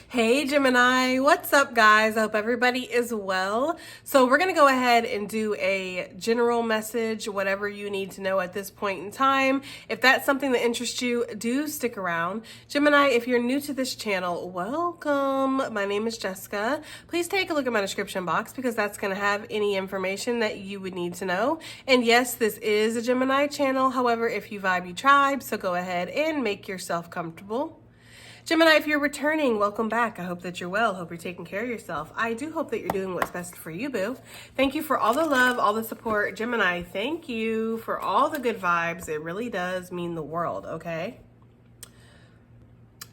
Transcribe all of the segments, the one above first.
Hey Gemini, what's up guys? I hope everybody is well. So we're going to go ahead and do a general message, whatever you need to know at this point in time. If that's something that interests you, do stick around. Gemini, if you're new to this channel, welcome. My name is Jessica. Please take a look at my description box because that's going to have any information that you would need to know. And yes, this is a Gemini channel. However, if you vibe, you tribe, so go ahead and make yourself comfortable. Gemini, if you're returning, welcome back. I hope that you're well. Hope you're taking care of yourself. I do hope that you're doing what's best for you, boo. Thank you for all the love, all the support. Gemini, thank you for all the good vibes. It really does mean the world, okay?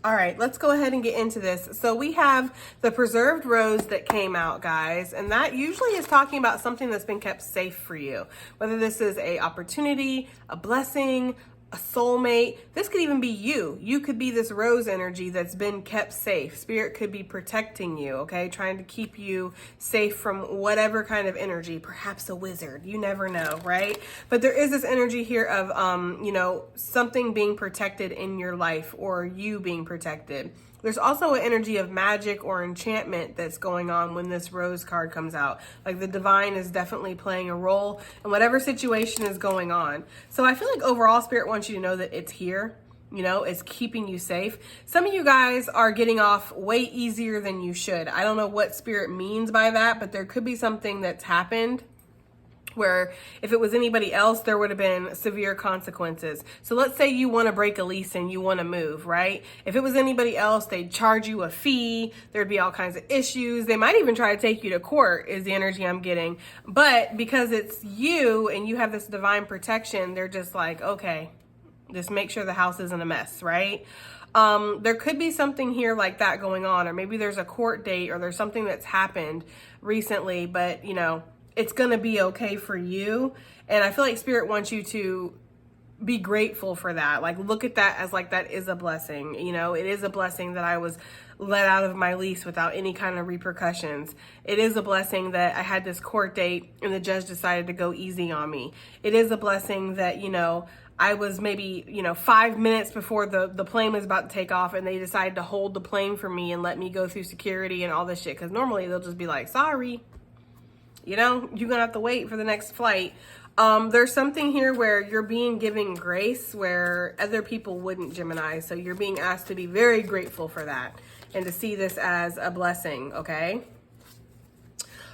All right, let's go ahead and get into this. So we have the preserved rose that came out, guys, and that usually is talking about something that's been kept safe for you. Whether this is a opportunity, a blessing, a soulmate. This could even be you. You could be this rose energy that's been kept safe. Spirit could be protecting you, okay? Trying to keep you safe from whatever kind of energy, perhaps a wizard. You never know, right? But there is this energy here of, something being protected in your life or you being protected. There's also an energy of magic or enchantment that's going on when this rose card comes out. Like the divine is definitely playing a role in whatever situation is going on. So I feel like overall Spirit wants you to know that it's here. It's keeping you safe. Some of you guys are getting off way easier than you should. I don't know what Spirit means by that, but there could be something that's happened where if it was anybody else, there would have been severe consequences. So let's say you want to break a lease and you want to move, right? If it was anybody else, they'd charge you a fee. There'd be all kinds of issues. They might even try to take you to court is the energy I'm getting. But because it's you and you have this divine protection, they're just like, okay, just make sure the house isn't a mess, right? There could be something here like that going on, or maybe there's a court date or there's something that's happened recently, but it's going to be okay for you. And I feel like Spirit wants you to be grateful for that. Like, look at that as like, that is a blessing. It is a blessing that I was let out of my lease without any kind of repercussions. It is a blessing that I had this court date and the judge decided to go easy on me. It is a blessing that, I was maybe, 5 minutes before the plane was about to take off and they decided to hold the plane for me and let me go through security and all this shit. Cause normally they'll just be like, sorry. You're gonna have to wait for the next flight. There's something here where you're being given grace where other people wouldn't, Gemini. So you're being asked to be very grateful for that and to see this as a blessing, okay?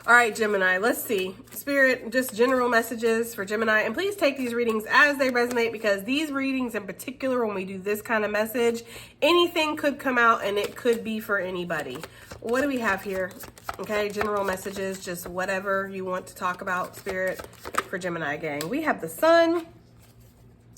All right, Gemini, let's see. Spirit, just general messages for Gemini. And please take these readings as they resonate because these readings in particular, when we do this kind of message, anything could come out and it could be for anybody. What do we have here? Okay, general messages, just whatever you want to talk about, Spirit, for Gemini gang. We have the Sun.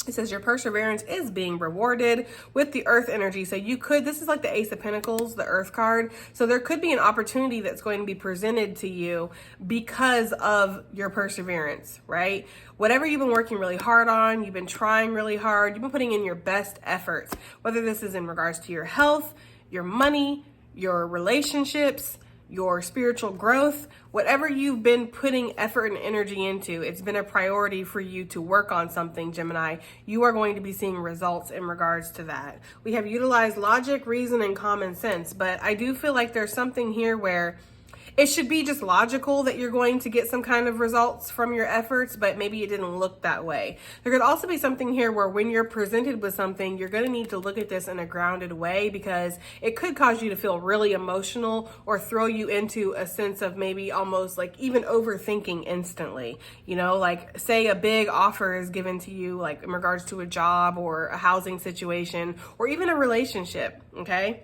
It says your perseverance is being rewarded with the earth energy. So this is like the Ace of Pentacles, the earth card. So there could be an opportunity that's going to be presented to you because of your perseverance, right? Whatever you've been working really hard on, you've been trying really hard, you've been putting in your best efforts, whether this is in regards to your health, your money, your relationships, your spiritual growth, whatever you've been putting effort and energy into, it's been a priority for you to work on something, Gemini. You are going to be seeing results in regards to that. We have utilized logic, reason, and common sense, but I do feel like there's something here where it should be just logical that you're going to get some kind of results from your efforts, but maybe it didn't look that way. There could also be something here where when you're presented with something, you're going to need to look at this in a grounded way because it could cause you to feel really emotional or throw you into a sense of maybe almost like even overthinking instantly. Like say a big offer is given to you, like in regards to a job or a housing situation or even a relationship, okay?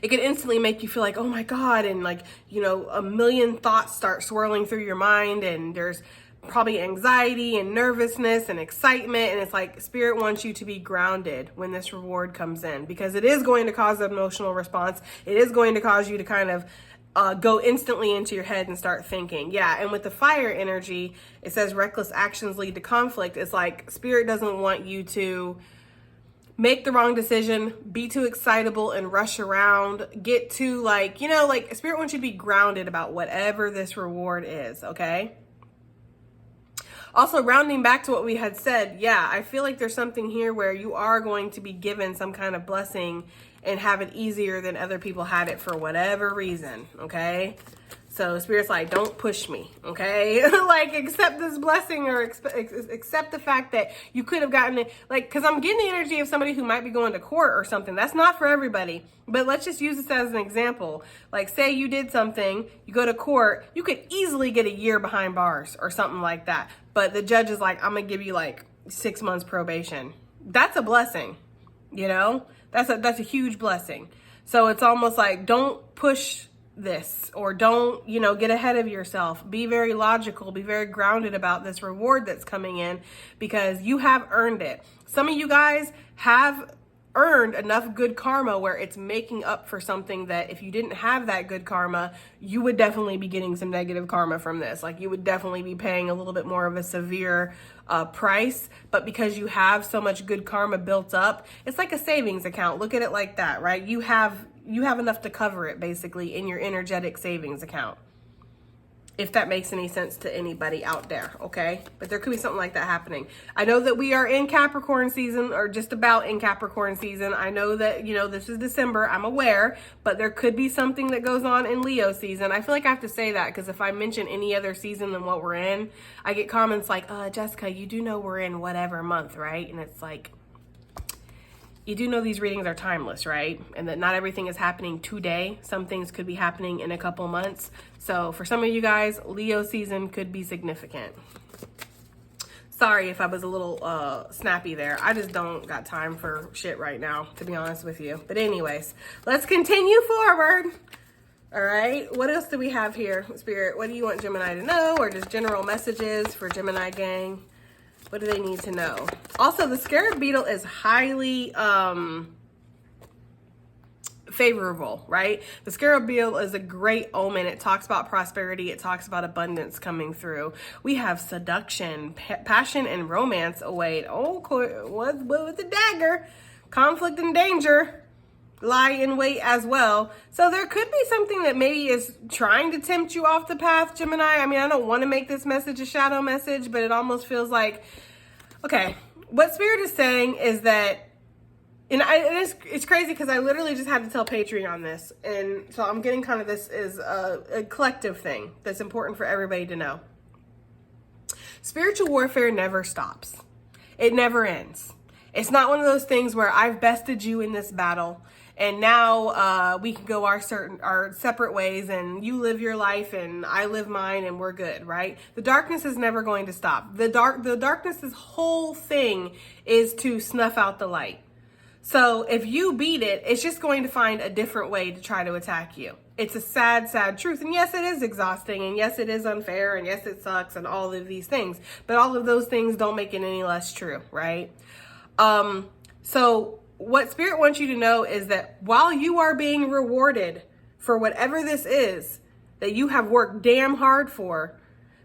It can instantly make you feel like, oh my God, and like, a million thoughts start swirling through your mind and there's probably anxiety and nervousness and excitement. And it's like Spirit wants you to be grounded when this reward comes in because it is going to cause an emotional response. It is going to cause you to kind of go instantly into your head and start thinking. Yeah, and with the fire energy, it says reckless actions lead to conflict. It's like Spirit doesn't want you to make the wrong decision, be too excitable and rush around, get too like Spirit wants you to be grounded about whatever this reward is, okay? Also, rounding back to what we had said, yeah, I feel like there's something here where you are going to be given some kind of blessing and have it easier than other people had it for whatever reason, okay? So Spirit's like, don't push me, okay? Like, accept this blessing, or accept the fact that you could have gotten it. Like, because I'm getting the energy of somebody who might be going to court or something. That's not for everybody. But let's just use this as an example. Like, say you did something, you go to court, you could easily get a year behind bars or something like that. But the judge is like, I'm going to give you like 6 months probation. That's a blessing, you know? That's a huge blessing. So it's almost like, don't push this, or don't, you know, get ahead of yourself. Be very logical, be very grounded about this reward that's coming in, because you have earned it. Some of you guys have earned enough good karma where it's making up for something that if you didn't have that good karma, you would definitely be getting some negative karma from this. Like, you would definitely be paying a little bit more of a severe price. But because you have so much good karma built up, it's like a savings account. Look at it like that, right? You have enough to cover it basically in your energetic savings account, if that makes any sense to anybody out there, okay? But there could be something like that happening. I know that we are in Capricorn season, or just about in Capricorn season. I know that, you know, this is December, I'm aware, but there could be something that goes on in Leo season. I feel like I have to say that, because if I mention any other season than what we're in, I get comments like, Jessica, you do know we're in whatever month, right? And it's like, you do know these readings are timeless, right? And that not everything is happening today. Some things could be happening in a couple months. So for some of you guys, Leo season could be significant. Sorry if I was a little snappy there. I just don't got time for shit right now, to be honest with you. But anyways, let's continue forward. All right, what else do we have here, Spirit? What do you want Gemini to know, or just general messages for Gemini gang? What do they need to know? Also, the scarab beetle is highly favorable, right? The scarab beetle is a great omen. It talks about prosperity. It talks about abundance coming through. We have seduction, passion, and romance await. Oh, what with the dagger? Conflict and danger lie in wait as well. So there could be something that maybe is trying to tempt you off the path, Gemini. I mean, I don't want to make this message a shadow message, but it almost feels like, okay, what Spirit is saying is that, and it's crazy because I literally just had to tell Patreon this. And so I'm getting kind of this is a collective thing that's important for everybody to know. Spiritual warfare never stops. It never ends. It's not one of those things where I've bested you in this battle and now we can go our separate ways, and you live your life and I live mine, and we're good, right? The darkness is never going to stop. The darkness's whole thing is to snuff out the light. So if you beat it, it's just going to find a different way to try to attack you. It's a sad, sad truth. And yes, it is exhausting, and yes, it is unfair, and yes, it sucks, and all of these things. But all of those things don't make it any less true, right? So what Spirit wants you to know is that while you are being rewarded for whatever this is that you have worked damn hard for,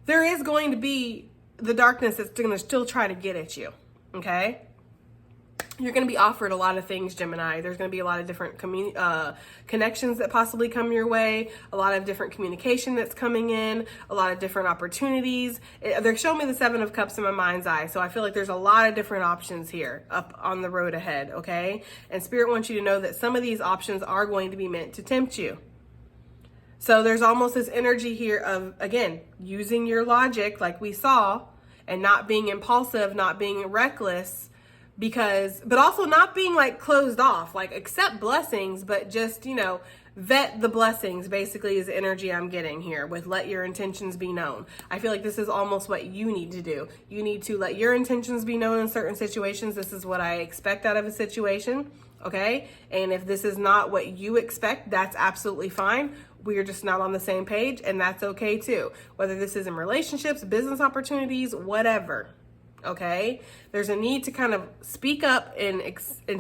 there is going to be the darkness that's going to still try to get at you, okay? You're going to be offered a lot of things, Gemini. There's going to be a lot of different connections that possibly come your way, a lot of different communication that's coming in, a lot of different opportunities. They're showing me the 7 of Cups in my mind's eye, so I feel like there's a lot of different options here up on the road ahead, okay? And Spirit wants you to know that some of these options are going to be meant to tempt you. So there's almost this energy here of, again, using your logic like we saw, and not being impulsive, not being reckless, but also not being like closed off, like accept blessings, but just, you know, vet the blessings basically is the energy I'm getting here with let your intentions be known. I feel like this is almost what you need to do. You need to let your intentions be known in certain situations. This is what I expect out of a situation, okay? And if this is not what you expect, that's absolutely fine. We are just not on the same page, and that's okay too. Whether this is in relationships, business opportunities, whatever. Okay, there's a need to kind of speak up and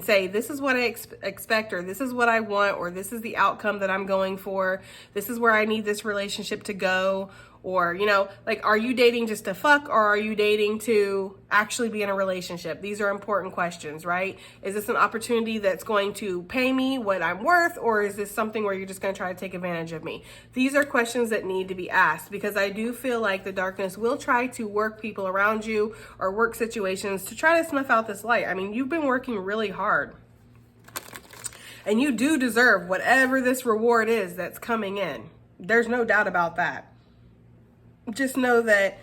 say, this is what I expect, or this is what I want, or this is the outcome that I'm going for. This is where I need this relationship to go. Or, you know, like, are you dating just to fuck, or are you dating to actually be in a relationship? These are important questions, right? Is this an opportunity that's going to pay me what I'm worth, or is this something where you're just going to try to take advantage of me? These are questions that need to be asked, because I do feel like the darkness will try to work people around you or work situations to try to snuff out this light. I mean, you've been working really hard. And you do deserve whatever this reward is that's coming in. There's no doubt about that. Just know that,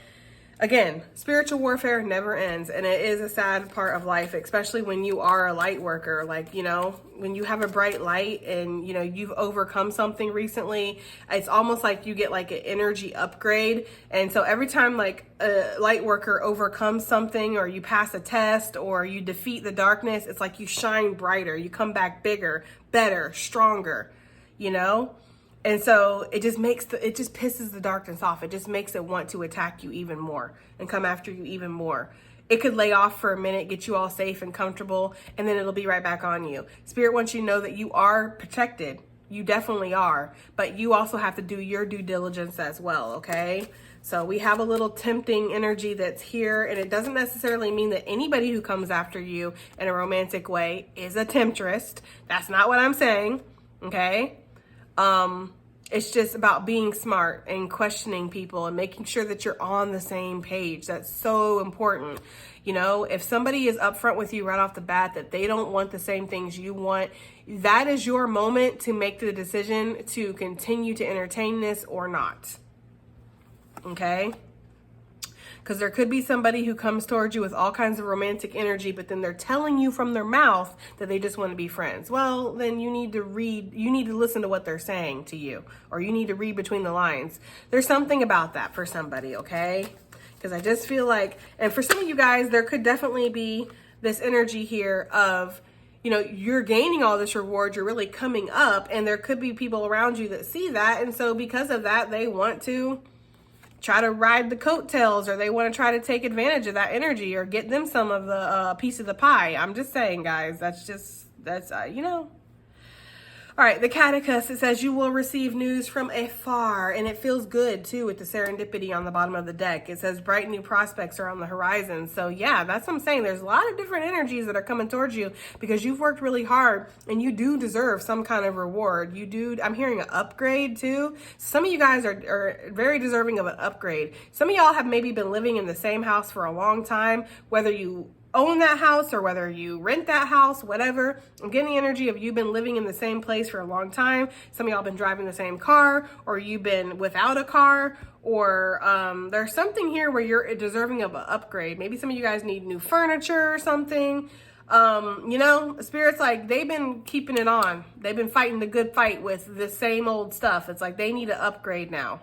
again, spiritual warfare never ends, and it is a sad part of life, especially when you are a light worker. Like, you know, when you have a bright light and, you know, you've overcome something recently, it's almost like you get like an energy upgrade. And so every time like a light worker overcomes something, or you pass a test, or you defeat the darkness, it's like you shine brighter, you come back bigger, better, stronger, you know? And so it just pisses the darkness off. It just makes it want to attack you even more and come after you even more. It could lay off for a minute, get you all safe and comfortable, and then it'll be right back on you. Spirit wants you to know that you are protected. You definitely are, but you also have to do your due diligence as well, okay? So we have a little tempting energy that's here, and it doesn't necessarily mean that anybody who comes after you in a romantic way is a temptress. That's not what I'm saying, okay? It's just about being smart and questioning people and making sure that you're on the same page. That's so important. You know, if somebody is upfront with you right off the bat that they don't want the same things you want, that is your moment to make the decision to continue to entertain this or not. Okay? Because there could be somebody who comes towards you with all kinds of romantic energy, but then they're telling you from their mouth that they just want to be friends. Well, then you need to listen to what they're saying to you, or you need to read between the lines. There's something about that for somebody, okay? Because I just feel like, and for some of you guys, there could definitely be this energy here of, you know, you're gaining all this reward, you're really coming up, and there could be people around you that see that, and so because of that, they want to try to ride the coattails, or they want to try to take advantage of that energy or get them some of the piece of the pie. I'm just saying, guys, that's you know. All right, the Catechus, it says you will receive news from afar, and it feels good too with the serendipity on the bottom of the deck. It says bright new prospects are on the horizon. So yeah, that's what I'm saying. There's a lot of different energies that are coming towards you because you've worked really hard, and you do deserve some kind of reward. You do. I'm hearing an upgrade too. Some of you guys are very deserving of an upgrade. Some of y'all have maybe been living in the same house for a long time, whether you own that house or whether you rent that house, whatever. I'm getting the energy of you've been living in the same place for a long time. Some of y'all been driving the same car, or you've been without a car, or there's something here where you're deserving of an upgrade. Maybe some of you guys need new furniture or something. You know, Spirit's like, they've been keeping it on. They've been fighting the good fight with the same old stuff. It's like they need an upgrade now.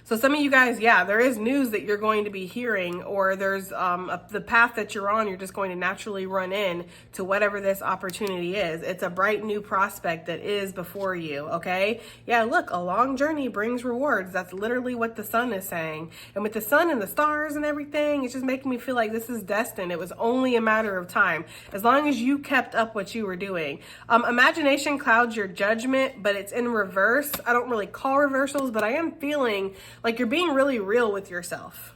So some of you guys, yeah, there is news that you're going to be hearing, or there's the path that you're on, you're just going to naturally run in to whatever this opportunity is. It's a bright new prospect that is before you, okay? Yeah, look, a long journey brings rewards. That's literally what the sun is saying. And with the sun and the stars and everything, it's just making me feel like this is destined. It was only a matter of time. As long as you kept up what you were doing. Imagination clouds your judgment, but it's in reverse. I don't really call reversals, but I am feeling like you're being really real with yourself.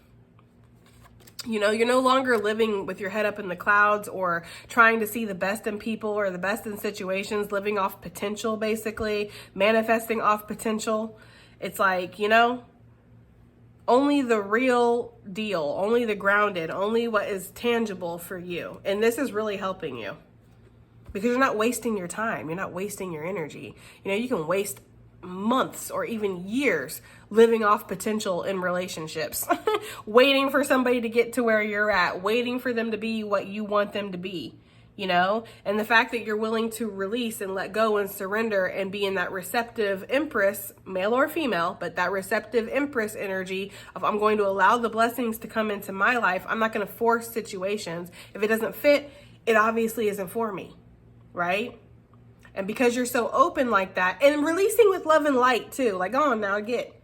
You know, you're no longer living with your head up in the clouds or trying to see the best in people or the best in situations, living off potential, basically, manifesting off potential. It's like, you know, only the real deal, only the grounded, only what is tangible for you. And this is really helping you because you're not wasting your time. You're not wasting your energy. You know, you can waste months or even years living off potential in relationships, waiting for somebody to get to where you're at, waiting for them to be what you want them to be, you know? And the fact that you're willing to release and let go and surrender and be in that receptive empress, male or female, but that receptive empress energy of I'm going to allow the blessings to come into my life. I'm not going to force situations. If it doesn't fit, it obviously isn't for me, right? And because you're so open like that, and releasing with love and light too, like, go on now, get,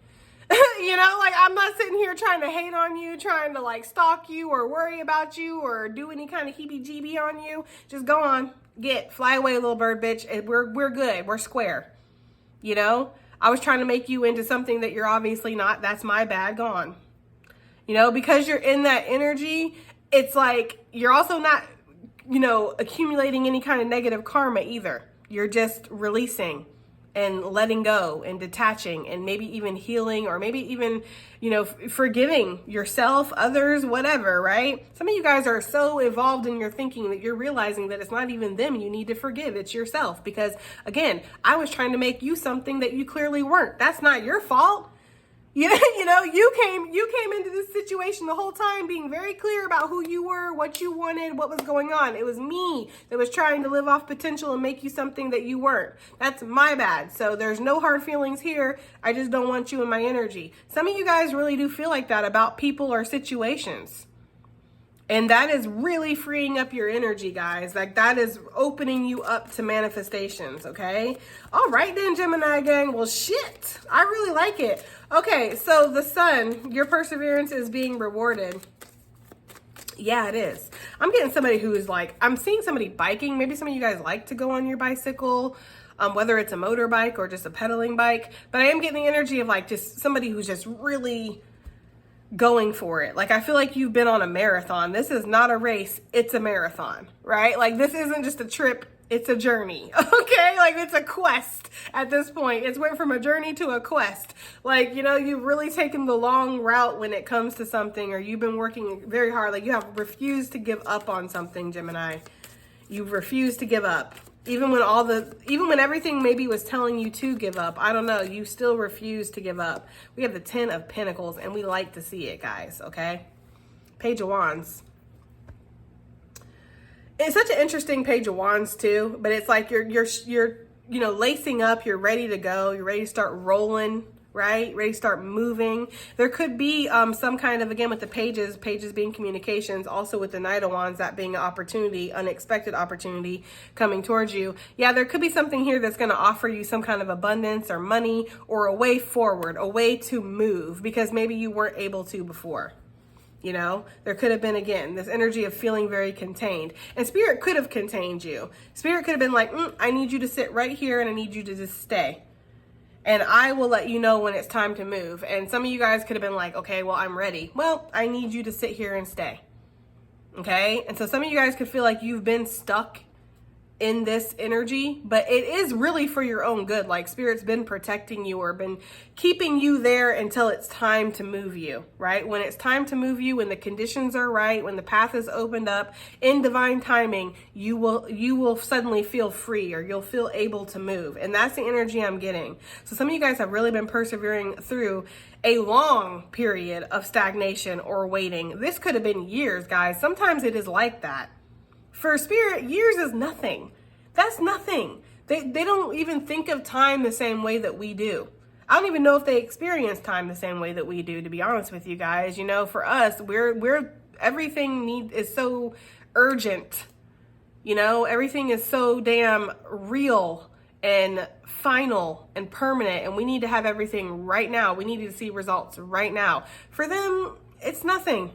you know, like I'm not sitting here trying to hate on you, trying to like stalk you or worry about you or do any kind of heebie-jeebie on you. Just go on, get, fly away, little bird, bitch. And we're good. We're square. You know, I was trying to make you into something that you're obviously not. That's my bad. Gone. You know, because you're in that energy, it's like you're also not, you know, accumulating any kind of negative karma either. You're just releasing and letting go and detaching and maybe even healing, or maybe even, forgiving yourself, others, whatever, right? Some of you guys are so involved in your thinking that you're realizing that it's not even them you need to forgive, it's yourself. Because again, I was trying to make you something that you clearly weren't. That's not your fault. You came into this situation the whole time being very clear about who you were, what you wanted, what was going on. It was me that was trying to live off potential and make you something that you weren't. That's my bad. So there's no hard feelings here. I just don't want you in my energy. Some of you guys really do feel like that about people or situations. And that is really freeing up your energy, guys. Like, that is opening you up to manifestations, okay? All right then, Gemini gang. Well, shit. I really like it. Okay, so the sun, your perseverance is being rewarded. Yeah, it is. I'm getting somebody who is like, I'm seeing somebody biking. Maybe some of you guys like to go on your bicycle, whether it's a motorbike or just a pedaling bike. But I am getting the energy of like just somebody who's just really going for it. Like, I feel like you've been on a marathon. This is not a race, it's a marathon, right? Like, this isn't just a trip, it's a journey. Okay, like, it's a quest at this point. It's went from a journey to a quest. Like, you've really taken the long route when it comes to something, or you've been working very hard. Like, you have refused to give up on something, Gemini. You've refused to give up. Even when everything maybe was telling you to give up, I don't know, you still refuse to give up. We have the 10 of Pentacles, and we like to see it, guys, okay? Page of Wands. It's such an interesting Page of Wands, too, but it's like you're lacing up, you're ready to go, you're ready to start rolling, right? Ready to start moving. There could be some kind of, again, with the pages being communications, also with the Knight of Wands, that being an opportunity, unexpected opportunity coming towards you. Yeah, there could be something here that's going to offer you some kind of abundance or money or a way forward, a way to move, because maybe you weren't able to before. There could have been, again, this energy of feeling very contained. And Spirit could have contained you. Spirit could have been like, I need you to sit right here and I need you to just stay. And I will let you know when it's time to move. And some of you guys could have been like, okay, well, I'm ready. Well, I need you to sit here and stay. Okay? And so some of you guys could feel like you've been stuck in this energy, but it is really for your own good. Like, Spirit's been protecting you or been keeping you there until it's time to move you, right? When it's time to move you, when the conditions are right, when the path is opened up in divine timing, you will suddenly feel free, or you'll feel able to move. And that's the energy I'm getting. So some of you guys have really been persevering through a long period of stagnation or waiting. This could have been years, guys. Sometimes it is like that. For Spirit, years is nothing. That's nothing. They don't even think of time the same way that we do. I don't even know if they experience time the same way that we do, to be honest with you guys. For us, we're everything is so urgent. Everything is so damn real and final and permanent, and we need to have everything right now. We need to see results right now. For them, it's nothing.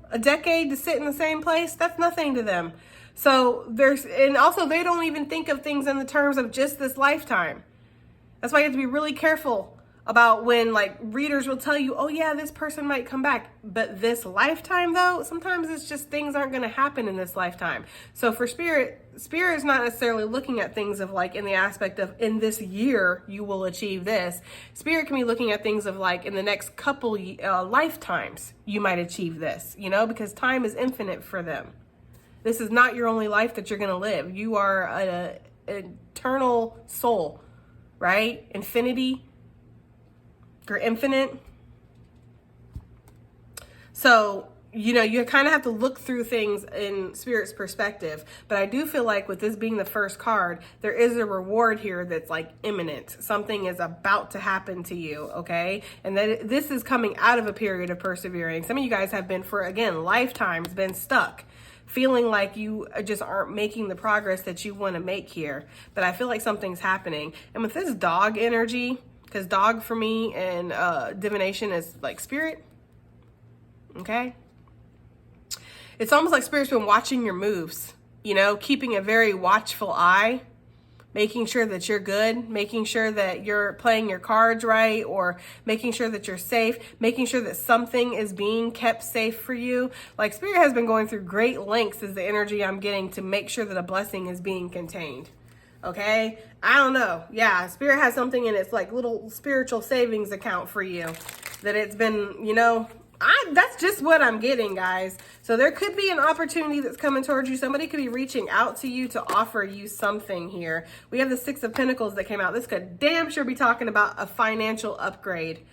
A decade to sit in the same place, that's nothing to them. So and also they don't even think of things in the terms of just this lifetime. That's why you have to be really careful about when, like, readers will tell you, oh yeah, this person might come back. But this lifetime, though, sometimes it's just things aren't going to happen in this lifetime. So for Spirit is not necessarily looking at things of like in the aspect of in this year you will achieve this. Spirit can be looking at things of like in the next couple lifetimes you might achieve this, because time is infinite for them. This is not your only life that you're going to live. You are an eternal soul, right? Infinity. You're infinite. So, you kind of have to look through things in Spirit's perspective. But I do feel like with this being the first card, there is a reward here that's like imminent. Something is about to happen to you, okay? And that this is coming out of a period of persevering. Some of you guys have been, for, again, lifetimes, been stuck, feeling like you just aren't making the progress that you want to make here. But I feel like something's happening. And with this dog energy, because dog for me and divination is like Spirit, okay? It's almost like Spirit's been watching your moves, keeping a very watchful eye, making sure that you're good, making sure that you're playing your cards right, or making sure that you're safe, making sure that something is being kept safe for you. Like, Spirit has been going through great lengths, is the energy I'm getting, to make sure that a blessing is being contained. Okay? I don't know. Yeah, Spirit has something in its like little spiritual savings account for you that it's been, you know, that's just what I'm getting, guys. So there could be an opportunity that's coming towards you. Somebody could be reaching out to you to offer you something here. We have the Six of Pentacles that came out. This could damn sure be talking about a financial upgrade.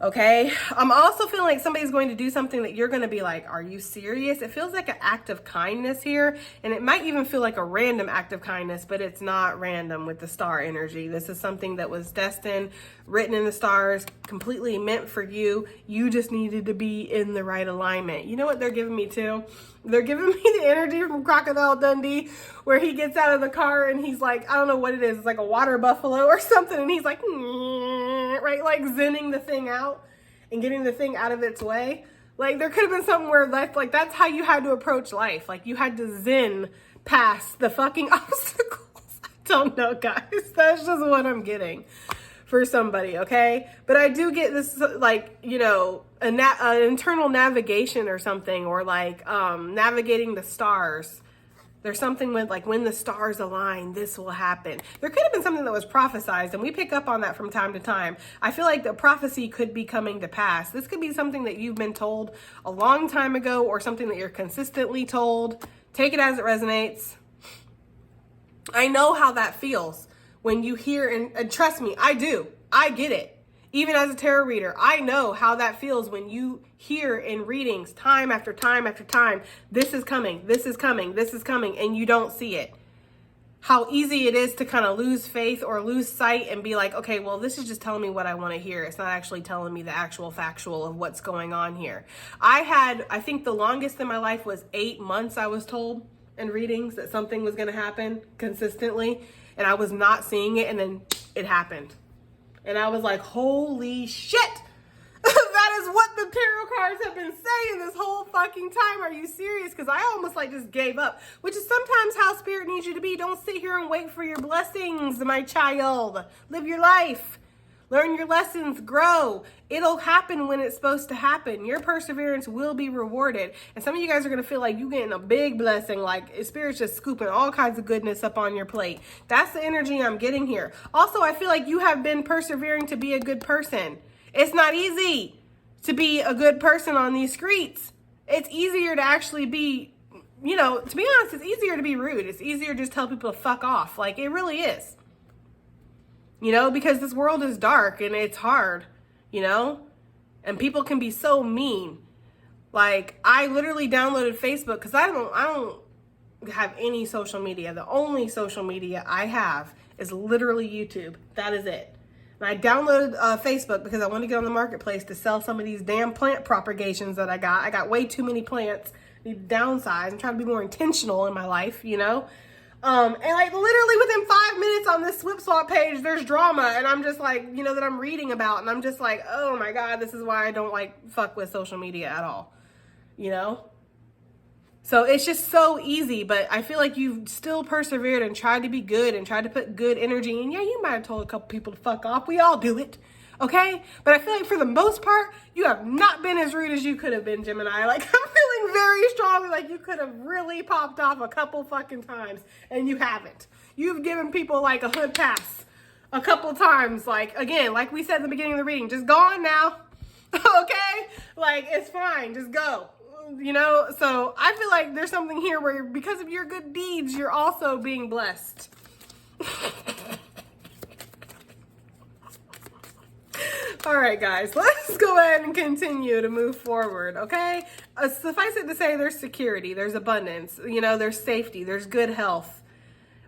Okay, I'm also feeling like somebody's going to do something that you're going to be like, are you serious? It feels like an act of kindness here, and it might even feel like a random act of kindness, but it's not random with the star energy. This is something that was destined, written in the stars, completely meant for you. You just needed to be in the right alignment. You know what they're giving me too? They're giving me the energy from Crocodile Dundee, where he gets out of the car and he's like, I don't know what it is. It's like a water buffalo or something. And he's like, right? Like zenning the thing out and getting the thing out of its way. Like there could have been something where like that's how you had to approach life. Like you had to zen past the fucking obstacles. I don't know, guys. That's just what I'm getting for somebody, okay? But I do get this, like, you know, an internal navigation or something, or like navigating the stars. There's something with like when the stars align, this will happen. There could have been something that was prophesized, and we pick up on that from time to time. I feel like the prophecy could be coming to pass. This could be something that you've been told a long time ago, or something that you're consistently told. Take it as it resonates. I know how that feels when you hear, and trust me, I do. I get it. Even as a tarot reader, I know how that feels when you hear in readings time after time after time, this is coming, this is coming, this is coming, and you don't see it. How easy it is to kind of lose faith or lose sight and be like, okay, well, this is just telling me what I want to hear. It's not actually telling me the actual factual of what's going on here. I think the longest in my life was 8 months I was told in readings that something was going to happen consistently, and I was not seeing it, and then it happened. And I was like, holy shit, that is what the tarot cards have been saying this whole fucking time. Are you serious? Because I almost like just gave up, which is sometimes how Spirit needs you to be. Don't sit here and wait for your blessings, my child. Live your life. Learn your lessons, grow. It'll happen when it's supposed to happen. Your perseverance will be rewarded. And some of you guys are going to feel like you're getting a big blessing, like Spirit's just scooping all kinds of goodness up on your plate. That's the energy I'm getting here. Also, I feel like you have been persevering to be a good person. It's not easy to be a good person on these streets. It's easier to actually be, you know, to be honest, it's easier to be rude. It's easier to just tell people to fuck off. Like, it really is. You know, because this world is dark and it's hard, you know, and people can be so mean. Like, I literally downloaded Facebook because I don't have any social media. The only social media I have is literally YouTube. That is it. And I downloaded Facebook because I want to get on the marketplace to sell some of these damn plant propagations that I got. I got way too many plants. I need to downsize. I'm trying to be more intentional in my life, you know. And like literally within 5 minutes on this Swip Swap page, there's drama, and I'm just like, you know, that I'm reading about, and I'm just like, oh my God, this is why I don't like fuck with social media at all, you know? So it's just so easy, but I feel like you've still persevered and tried to be good and tried to put good energy in. Yeah, you might have told a couple people to fuck off. We all do it. Okay? But I feel like for the most part, you have not been as rude as you could have been, Gemini. Like, I'm feeling very strongly like you could have really popped off a couple fucking times, and you haven't. You've given people like a hood pass a couple times. Like, again, like we said at the beginning of the reading, just go on now. Okay? Like, it's fine. Just go. You know? So I feel like there's something here where because of your good deeds, you're also being blessed. All right, guys, let's go ahead and continue to move forward, okay? Suffice it to say, there's security, there's abundance, you know, there's safety, there's good health.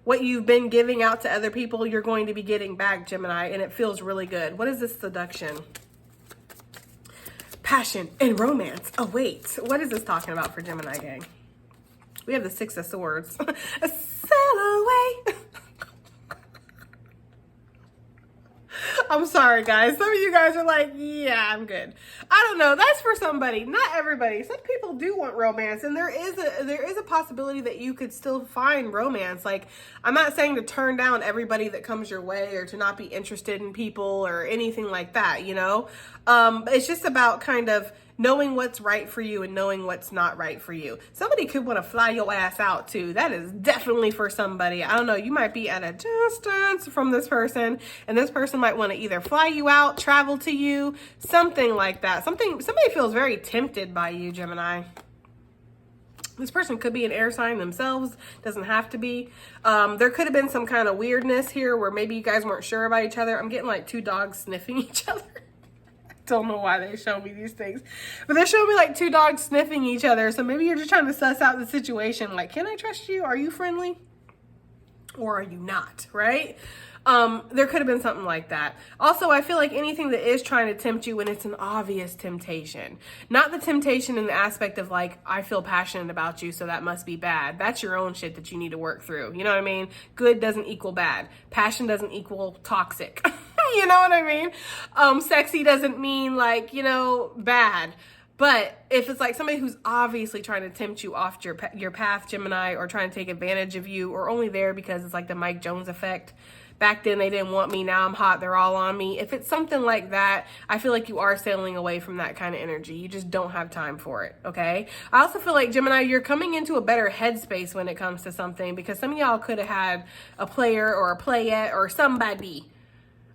What you've been giving out to other people, you're going to be getting back, Gemini, and it feels really good. What is this seduction? Passion and romance. Oh, wait, what is this talking about for Gemini gang? We have the Six of Swords. Sail away. I'm sorry, guys. Some of you guys are like, yeah, I'm good. I I don't know. That's for somebody, not everybody. Some people do want romance, and there is a possibility that you could still find romance. Like, I'm not saying to turn down everybody that comes your way or to not be interested in people or anything like that, you know? It's just about kind of knowing what's right for you and knowing what's not right for you. Somebody could want to fly your ass out too. That is definitely for somebody. I don't know. You might be at a distance from this person, and this person might want to either fly you out, travel to you, something like that. Somebody feels very tempted by you, Gemini. This person could be an air sign themselves. Doesn't have to be. There could have been some kind of weirdness here where maybe you guys weren't sure about each other. I'm getting like two dogs sniffing each other. Don't know why they show me these things, but they're showing me like two dogs sniffing each other. So maybe you're just trying to suss out the situation. Like, can I trust you? Are you friendly? Or are you not? Right? There could have been something like that. Also, I feel like anything that is trying to tempt you when it's an obvious temptation, not the temptation in the aspect of like, I feel passionate about you, so that must be bad. That's your own shit that you need to work through. You know what I mean? Good doesn't equal bad. Passion doesn't equal toxic. You know what I mean? Sexy doesn't mean like, you know, bad. But if it's like somebody who's obviously trying to tempt you off your path, Gemini, or trying to take advantage of you, or only there because it's like the Mike Jones effect. Back then they didn't want me, now I'm hot, they're all on me. If it's something like that, I feel like you are sailing away from that kind of energy. You just don't have time for it, okay? I also feel like, Gemini, you're coming into a better headspace when it comes to something, because some of y'all could have had a player or a playette or somebody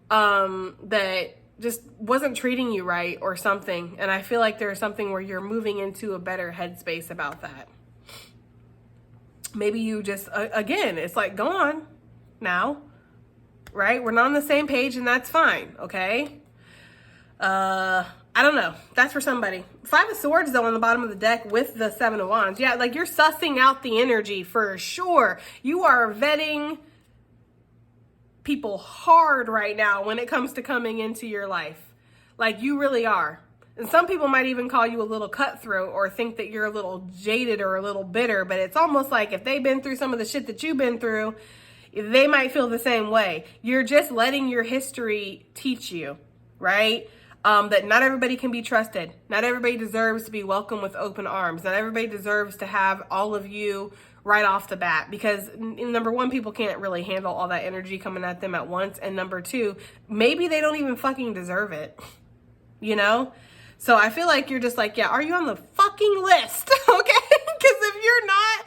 that just wasn't treating you right or something. And I feel like there's something where you're moving into a better headspace about that. Maybe you just, again, it's like, go on now, right? We're not on the same page, and that's fine, okay? I don't know. That's for somebody. Five of Swords, though, on the bottom of the deck with the Seven of Wands. Yeah, like you're sussing out the energy for sure. You are vetting people hard right now when it comes to coming into your life. Like, you really are. And some people might even call you a little cutthroat or think that you're a little jaded or a little bitter, but it's almost like if they've been through some of the shit that you've been through, they might feel the same way. You're just letting your history teach you, right? That not everybody can be trusted. Not everybody deserves to be welcomed with open arms. Not everybody deserves to have all of you right off the bat, because number one, people can't really handle all that energy coming at them at once. And number two, maybe they don't even fucking deserve it, you know? So I feel like you're just like, yeah, are you on the fucking list? Okay? Because if you're not,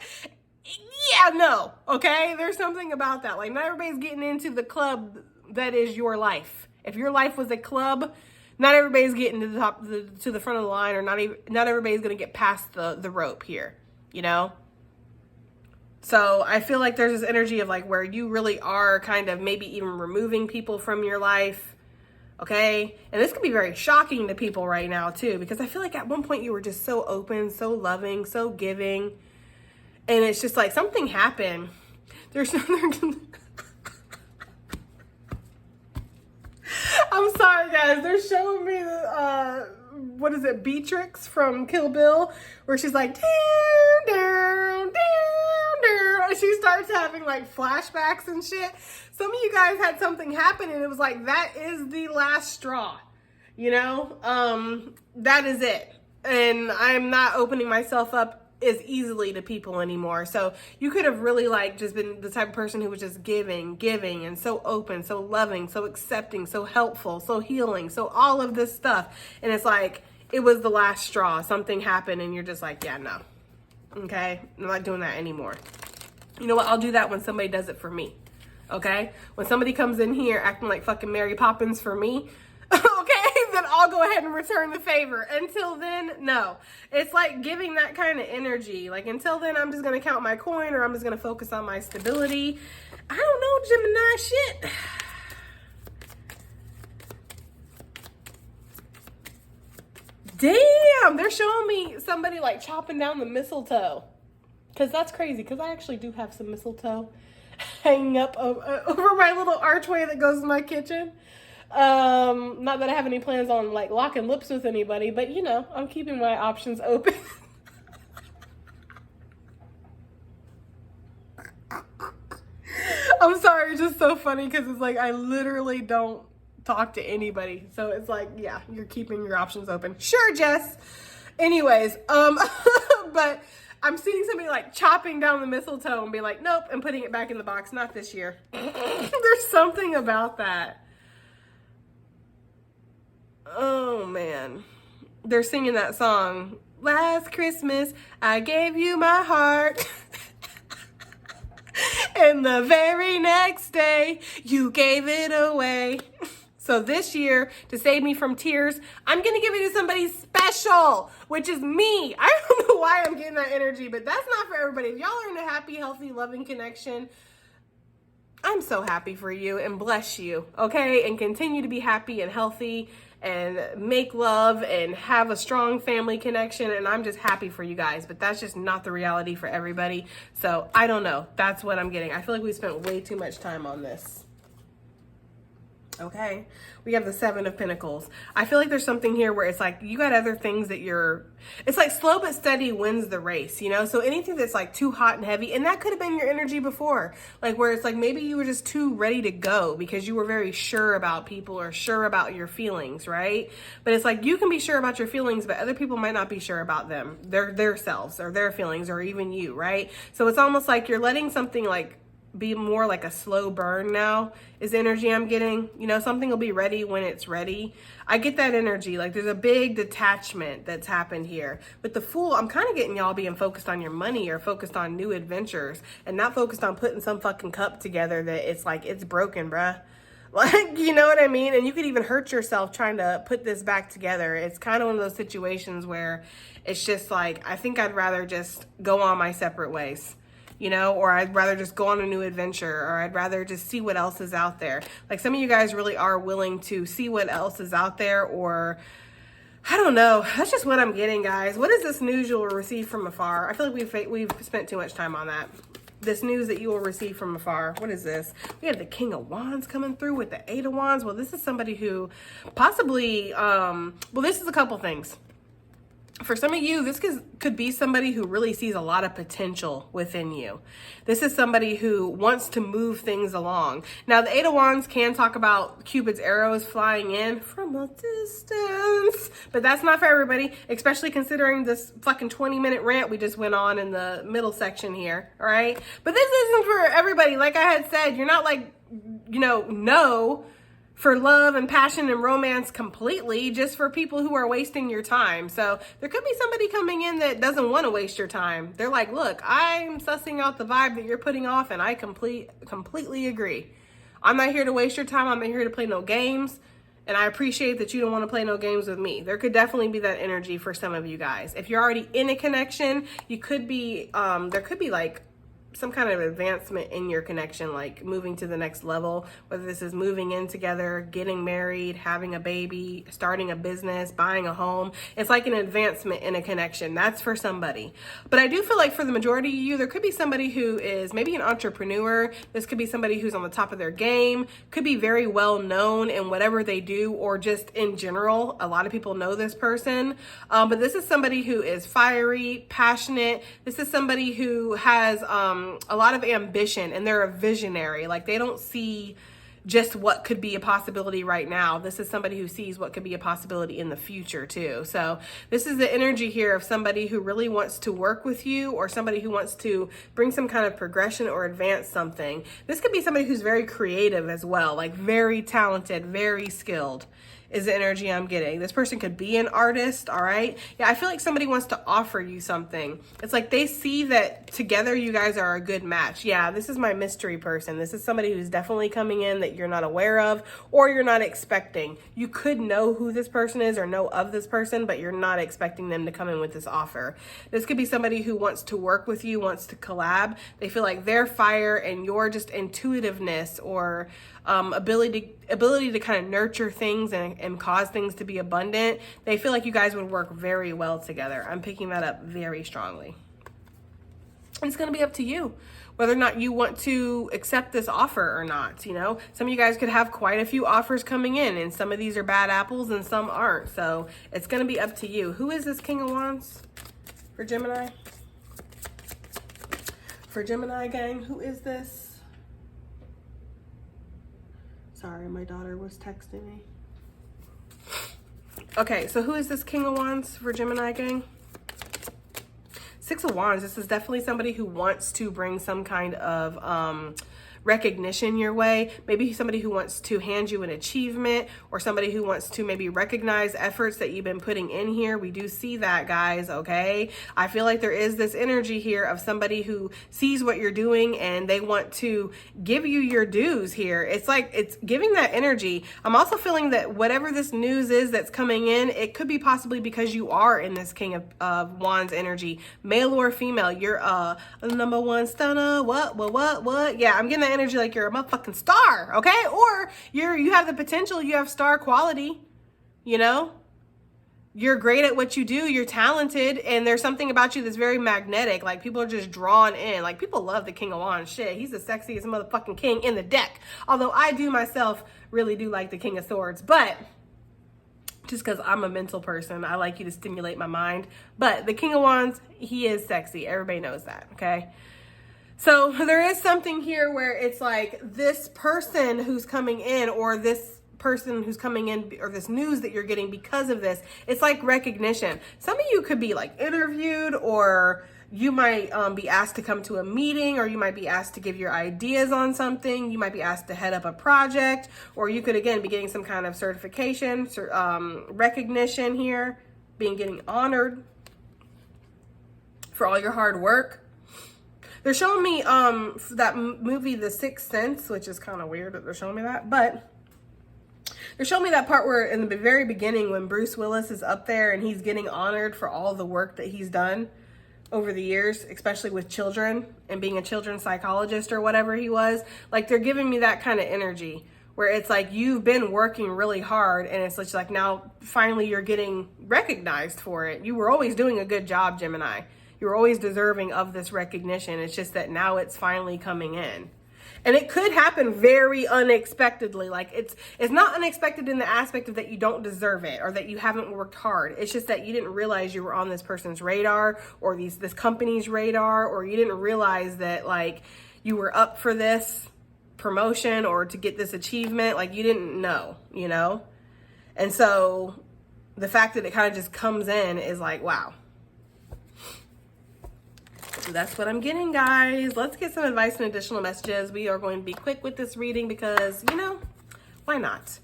yeah, no, okay? There's something about that. Like, not everybody's getting into the club that is your life. If your life was a club, not everybody's getting to the top, to the front of the line, or not everybody's going to get past the rope here, you know? So I feel like there's this energy of like where you really are kind of maybe even removing people from your life. Okay. And this can be very shocking to people right now too, because I feel like at one point you were just so open, so loving, so giving. And it's just like something happened. I'm sorry, guys. They're showing me what is it, Beatrix from Kill Bill, where she's like, down, down, down, down. And she starts having like flashbacks and shit. Some of you guys had something happen, and it was like, that is the last straw, you know? That is it. And I'm not opening myself up as easily to people anymore. So you could have really like just been the type of person who was just giving, and so open, so loving, so accepting, so helpful, so healing, so all of this stuff. And it's like, it was the last straw. Something happened and you're just like, yeah, no. Okay? I'm not doing that anymore. You know what? I'll do that when somebody does it for me. Okay? When somebody comes in here acting like fucking Mary Poppins for me, okay, then I'll go ahead and return the favor. Until then, no. It's like giving that kind of energy. Like, until then, I'm just going to count my coin, or I'm just going to focus on my stability. I don't know, Gemini shit. Damn, they're showing me somebody like chopping down the mistletoe. Because that's crazy, because I actually do have some mistletoe hanging up over my little archway that goes in my kitchen. Not that I have any plans on like locking lips with anybody, but you know, I'm keeping my options open. I'm sorry, it's just so funny because it's like I literally don't talk to anybody. So it's like, yeah, you're keeping your options open. Sure, Jess. Anyways, but I'm seeing somebody like chopping down the mistletoe and be like, nope, and putting it back in the box. Not this year. There's something about that. Oh man. They're singing that song. Last Christmas, I gave you my heart. And the very next day, you gave it away. So this year, to save me from tears, I'm going to give it to somebody special, which is me. I don't know why I'm getting that energy, but that's not for everybody. If y'all are in a happy, healthy, loving connection, I'm so happy for you and bless you, okay? And continue to be happy and healthy and make love and have a strong family connection. And I'm just happy for you guys, but that's just not the reality for everybody. So I don't know. That's what I'm getting. I feel like we spent way too much time on this. Okay, we have the Seven of Pentacles. I feel like there's something here where it's like you got other things that it's like slow but steady wins the race, you know? So anything that's like too hot and heavy, and that could have been your energy before, like where it's like maybe you were just too ready to go because you were very sure about people or sure about your feelings, right? But it's like you can be sure about your feelings, but other people might not be sure about them, their selves or their feelings or even you, right? So it's almost like you're letting something like be more like a slow burn now is the energy I'm getting. You know, something will be ready when it's ready. I get that energy. Like there's a big detachment that's happened here. With the Fool, I'm kind of getting y'all being focused on your money or focused on new adventures and not focused on putting some fucking cup together that it's like, it's broken, bruh. Like, you know what I mean? And you could even hurt yourself trying to put this back together. It's kind of one of those situations where it's just like, I think I'd rather just go on my separate ways. You know, or I'd rather just go on a new adventure, or I'd rather just see what else is out there. Like some of you guys really are willing to see what else is out there, or I don't know. That's just what I'm getting, guys. What is this news you will receive from afar? I feel like we've spent too much time on that. This news that you will receive from afar. What is this? We have the King of Wands coming through with the Eight of Wands. Well, this is somebody who possibly, well, this is a couple things. For some of you, this could be somebody who really sees a lot of potential within you. This is somebody who wants to move things along. Now, the Eight of Wands can talk about Cupid's arrows flying in from a distance, but that's not for everybody, especially considering this fucking 20-minute rant we just went on in the middle section here, all right? But this isn't for everybody. Like I had said, you're not like, you know, no for love and passion and romance completely, just for people who are wasting your time. So there could be somebody coming in that doesn't want to waste your time. They're like, look, I'm sussing out the vibe that you're putting off, and I completely agree. I'm not here to waste your time. I'm not here to play no games. And I appreciate that you don't want to play no games with me. There could definitely be that energy for some of you guys. If you're already in a connection, you could be, there could be like some kind of advancement in your connection, like moving to the next level, whether this is moving in together, getting married, having a baby, starting a business, buying a home. It's like an advancement in a connection. That's for somebody. But I do feel like for the majority of you, there could be somebody who is maybe an entrepreneur. This could be somebody who's on the top of their game, could be very well known in whatever they do, or just in general. A lot of people know this person. But this is somebody who is fiery, passionate. This is somebody who has, a lot of ambition, and they're a visionary. Like they don't see just what could be a possibility right now. This is somebody who sees what could be a possibility in the future too. So this is the energy here of somebody who really wants to work with you, or somebody who wants to bring some kind of progression or advance something. This could be somebody who's very creative as well, like very talented, very skilled is the energy I'm getting. This person could be an artist, all right? Yeah, I feel like somebody wants to offer you something. It's like they see that together you guys are a good match. Yeah, this is my mystery person. This is somebody who's definitely coming in that you're not aware of, or you're not expecting. You could know who this person is or know of this person, but you're not expecting them to come in with this offer. This could be somebody who wants to work with you, wants to collab. They feel like their fire and your just intuitiveness or ability to kind of nurture things and cause things to be abundant. They feel like you guys would work very well together. I'm picking that up very strongly. It's going to be up to you whether or not you want to accept this offer or not. You know, some of you guys could have quite a few offers coming in, and some of these are bad apples and some aren't. So it's going to be up to you. Who is this King of Wands for Gemini? For Gemini, gang, who is this? Sorry, my daughter was texting me. Okay, so who is this King of Wands for Gemini gang? Six of Wands. This is definitely somebody who wants to bring some kind of recognition your way. Maybe somebody who wants to hand you an achievement, or somebody who wants to maybe recognize efforts that you've been putting in here. We do see that, guys, okay? I feel like there is this energy here of somebody who sees what you're doing and they want to give you your dues here. It's like, it's giving that energy. I'm also feeling that whatever this news is that's coming in, it could be possibly because you are in this King of Wands energy, male or female. You're a number one stunner. What? Yeah, I'm getting that energy like you're a motherfucking star, okay? Or you have the potential, you have star quality, you know? You're great at what you do, you're talented, and there's something about you that's very magnetic. Like, people are just drawn in. Like, people love the King of Wands. Shit, he's the sexiest motherfucking king in the deck. Although I do myself really do like the King of Swords, but just because I'm a mental person, I like you to stimulate my mind. But the King of Wands, he is sexy. Everybody knows that, okay? So there is something here where it's like this person who's coming in, or this person who's coming in, or this news that you're getting because of this, it's like recognition. Some of you could be like interviewed, or you might be asked to come to a meeting, or you might be asked to give your ideas on something. You might be asked to head up a project, or you could, again, be getting some kind of certification, recognition here, getting honored for all your hard work. They're showing me that movie, The Sixth Sense, which is kind of weird that they're showing me that, but they're showing me that part where in the very beginning, when Bruce Willis is up there and he's getting honored for all the work that he's done over the years, especially with children and being a children's psychologist or whatever he was. Like, they're giving me that kind of energy where it's like you've been working really hard, and it's just like now finally you're getting recognized for it. You were always doing a good job, Gemini. You're always deserving of this recognition. It's just that now it's finally coming in. And it could happen very unexpectedly. Like, it's not unexpected in the aspect of that you don't deserve it or that you haven't worked hard. It's just that you didn't realize you were on this person's radar, or this company's radar, or you didn't realize that, like, you were up for this promotion or to get this achievement. Like, you didn't know, you know? And so the fact that it kind of just comes in is like, wow. That's what I'm getting, guys. Let's get some advice and additional messages. We are going to be quick with this reading because, you know, why not?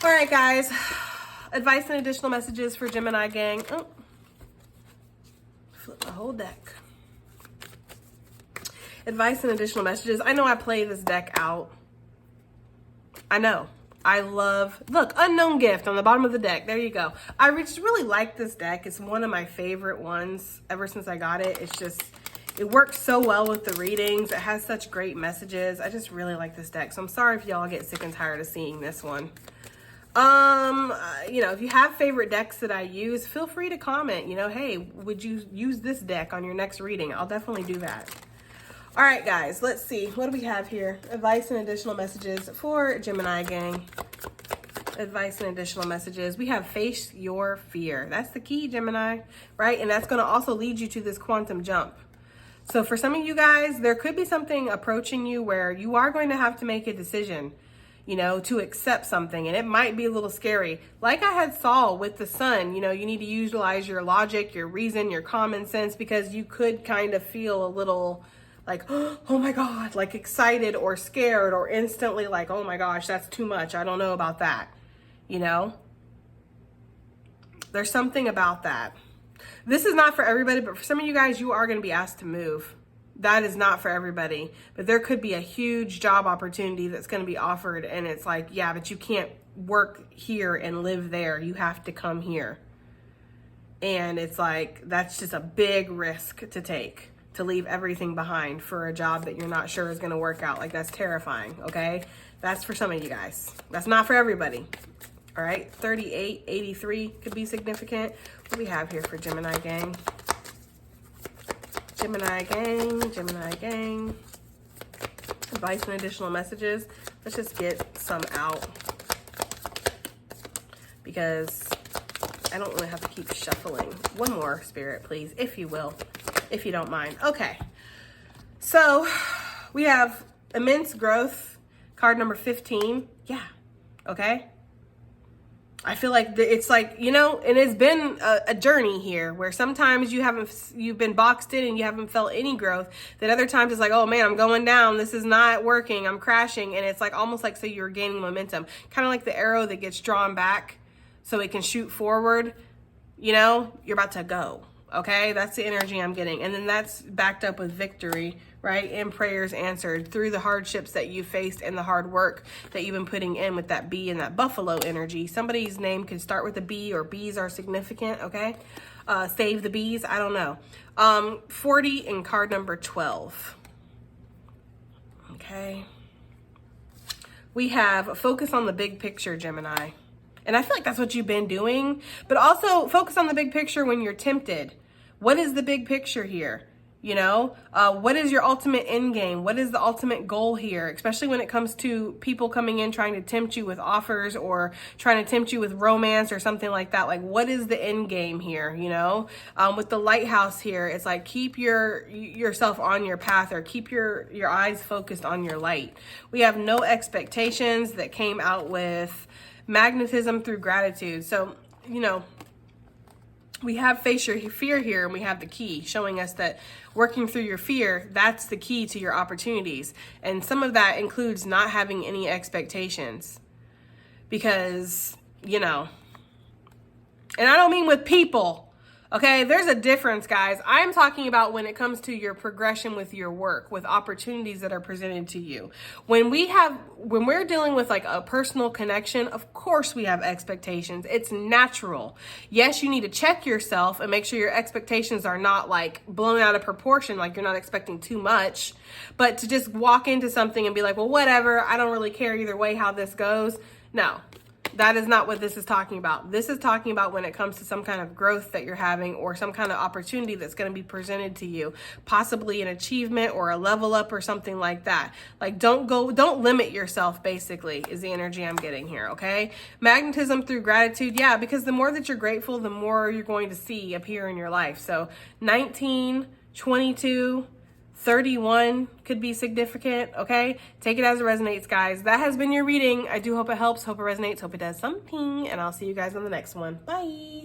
All right, guys. Advice and additional messages for Gemini gang. Oh, flip my whole deck. Advice and additional messages. I know I play this deck out. I know. I love, look, unknown gift on the bottom of the deck. There you go. I just really like this deck. It's one of my favorite ones ever since I got it. It's just, it works so well with the readings. It has such great messages. I just really like this deck. So I'm sorry if y'all get sick and tired of seeing this one. You know, if you have favorite decks that I use, feel free to comment, you know, hey, would you use this deck on your next reading? I'll definitely do that. All right, guys, let's see. What do we have here? Advice and additional messages for Gemini gang. Advice and additional messages. We have face your fear. That's the key, Gemini, right? And that's going to also lead you to this quantum jump. So for some of you guys, there could be something approaching you where you are going to have to make a decision, you know, to accept something. And it might be a little scary. Like I had saw with the sun, you know, you need to utilize your logic, your reason, your common sense, because you could kind of feel a little like, oh my God, like excited or scared, or instantly like, oh my gosh, that's too much. I don't know about that. You know, there's something about that. This is not for everybody, but for some of you guys, you are going to be asked to move. That is not for everybody, but there could be a huge job opportunity that's going to be offered. And it's like, yeah, but you can't work here and live there. You have to come here. And it's like, that's just a big risk to take, to leave everything behind for a job that you're not sure is going to work out. Like, that's terrifying. Okay. That's for some of you guys. That's not for everybody. All right. 38, 83 could be significant. What do we have here for Gemini gang? Gemini gang, Gemini gang. Advice and additional messages. Let's just get some out because I don't really have to keep shuffling. One more, Spirit, please, if you will, if you don't mind. Okay. So we have immense growth, Card number 15. Yeah. Okay. I feel like it's like, you know, and it's been a journey here where sometimes you've been boxed in and you haven't felt any growth. Then other times it's like, oh man, I'm going down. This is not working. I'm crashing. And it's like almost like so you're gaining momentum, kind of like the arrow that gets drawn back so it can shoot forward. You know, you're about to go. Okay, that's the energy I'm getting. And then that's backed up with victory, right? And prayers answered through the hardships that you faced and the hard work that you've been putting in with that bee and that buffalo energy. Somebody's name could start with a B, or bees are significant, okay? Save the bees, I don't know. 40 and card number 12. Okay. We have focus on the big picture, Gemini. And I feel like that's what you've been doing, but also focus on the big picture when you're tempted. What is the big picture here? You know, what is your ultimate end game? What is the ultimate goal here? Especially when it comes to people coming in trying to tempt you with offers or trying to tempt you with romance or something like that. Like, what is the end game here? You know, with the lighthouse here, it's like keep yourself on your path, or keep your eyes focused on your light. We have no expectations that came out with magnetism through gratitude. So, you know, we have face your fear here, and we have the key showing us that working through your fear, that's the key to your opportunities. And some of that includes not having any expectations, because, you know, and I don't mean with people. Okay, there's a difference, guys. I'm talking about when it comes to your progression with your work, with opportunities that are presented to you. When we're dealing with like a personal connection, of course we have expectations. It's natural. Yes, you need to check yourself and make sure your expectations are not like blown out of proportion, like you're not expecting too much. But to just walk into something and be like, well, whatever, I don't really care either way how this goes. No. That is not what this is talking about. This is talking about when it comes to some kind of growth that you're having, or some kind of opportunity that's going to be presented to you, possibly an achievement or a level up or something like that. Like, don't limit yourself, basically, is the energy I'm getting here, okay? Magnetism through gratitude. Yeah, because the more that you're grateful, the more you're going to see appear in your life. So 19, 22, 31 could be significant, okay? Take it as it resonates, guys. That has been your reading. I do hope it helps, hope it resonates, hope it does something, and I'll see you guys on the next one. Bye.